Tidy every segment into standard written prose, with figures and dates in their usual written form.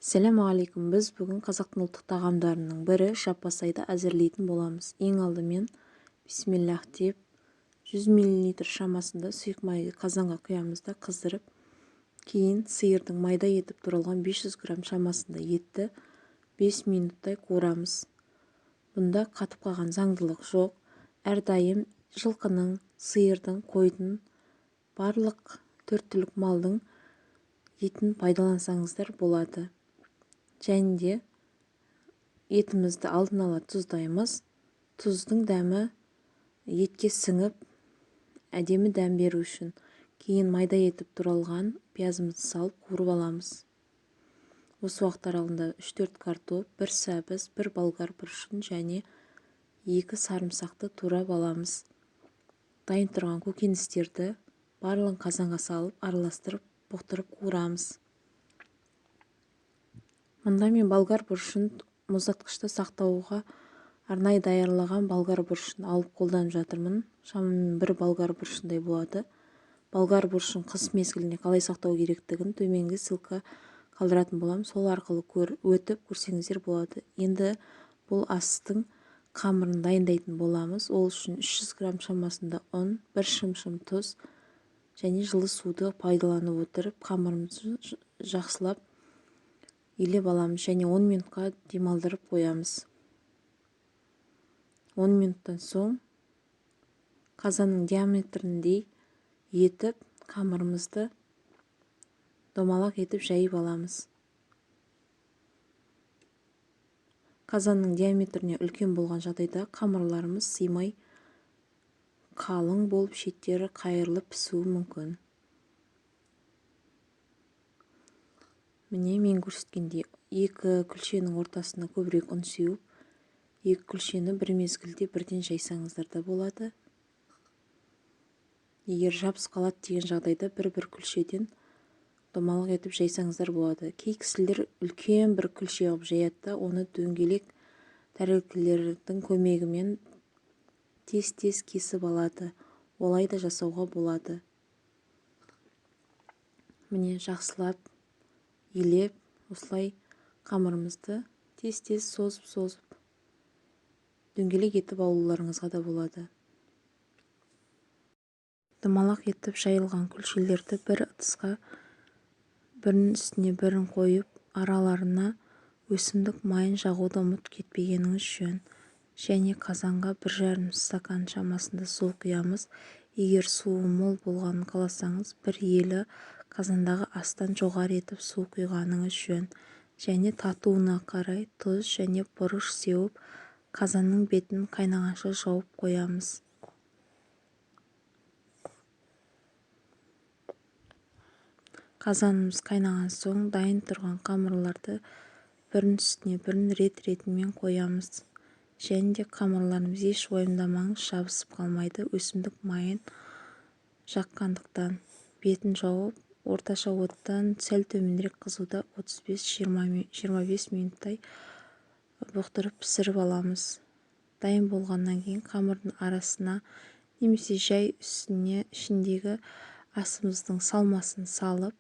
Ассалаумағалейкум. Біз бүгін қазақтың ұлттық тағамдарының бірі жаппасайды әзірлейтін боламыз. Ең алдымен бисмиллах деп 100 мл шамасында сұйық майды қазанға құямыз да қыздырып, кейін сиырдың майда етіп туралған 500 грамм шамасында етті 5 минуттай қуырамыз. Бұнда қатып қалған заңдылық жоқ. Әрдайым жылқының, сиырдың, қойдың, барлық 4 түлік малдың етін пайдалансаңыздар болады. Және де етімізді алдын ала тұздаймыз. Тұздың дәмі етке сіңіп, әдемі дәм беру үшін. Кейін майда етіп туралған пиязымызды салып қуырып аламыз. Осы уақыт аралығында 3-4 картоп, 1 сәбіз, 1 болгар бұрышын және 2 сарымсақты турап аламыз. Дайын тұрған көкөністерді барлығын қазанға салып, араластырып, бұқтырып қуырамыз. Мұнда мен болгар бұрышын мұздатқышта сақтауға арнайы даярлаған болгар бұрышын алып қолданып жатырмын. Шамамен 1 болгар бұрышындай болады. Болгар бұрышын қыс мезгілінде қалай сақтау керектігін төменгі ссылка қалдыратын болам. Сол арқылы өтіп көрсеңіздер болады. Енді бұл астың қамырын дайындайтын боламыз. Ол үшін 300 грамм шамасында ұн, 1 шымшым тұз және жылы суды пайдаланып отырып қамырымызды жақсылап илеп аламыз және 10 минутқа демалдырып қоямыз. 10 минуттан соң қазанның диаметріндей етіп қамырымызды домалақ етіп жайып аламыз. Қазанның диаметріне үлкен болған жағдайда қамырларымыз сыймай қалың болып шеттері қайырылып пісуі мүмкін. Міне мен көрсеткендей 2 күлшенің ортасына көбірек ұн сеуіп, 2 күлшені бір мезгілде бірден жайсаңыздар да болады. Егер жабысып қалады деген жағдайда бір күлшеден домалақ етіп жайсаңыздар болады. Кей кісілер үлкен бір күлше қылып жаяды да, оны дөңгелек тәрелкелердің көмегімен тез кесіп алады. Олай да жасауға болады. Міне жақсылап илеп, осылай қамырымызды тез созып дөңгелек етіп алуларыңызға да болады. Домалақ етіп жайылған күлшелерді бір ыдысқа бірінің үстіне бірін қойып, араларына өсімдік майын жағуды ұмытып кетпегеніңіз жөн. Және қазанға 1,5 стакан шамасында су құямыз. Егер суы мол болғанын қаласаңыз, бір елі қазандағы астан жоғары етіп су құйғаныңыз жөн. Және татуына қарай тұз және бұрыш сеуіп, қазанның бетін қайнағанша жауып қоямыз. Қазанымыз қайнаған соң дайын тұрған қамырларды бірінің үстіне бірін ретімен қоямыз. Және де қамырларымыз еш уайымдамаңыз, жабысып қалмайды. Өсімдік майын жаққандықтан бетін жауып, орташа оттан сәл төменірек қызуда 35-25 минуттай бұқтырып пісіріп аламыз. Дайын болғаннан кейін қамырдың арасына немесе жай ішіндегі асымыздың салмасын салып,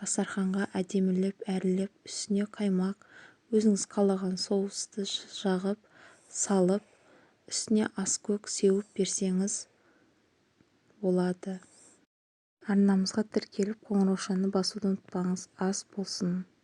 дастарханға әдемілеп әрлеп, үстіне қаймақ, өзіңіз қалаған соусты жағып, салып, үстіне аскөк сеуіп берсеңіз болады. Арнамызға тіркеліп қоңыраушаны басуды ұмытпаңыз. Ас болсын.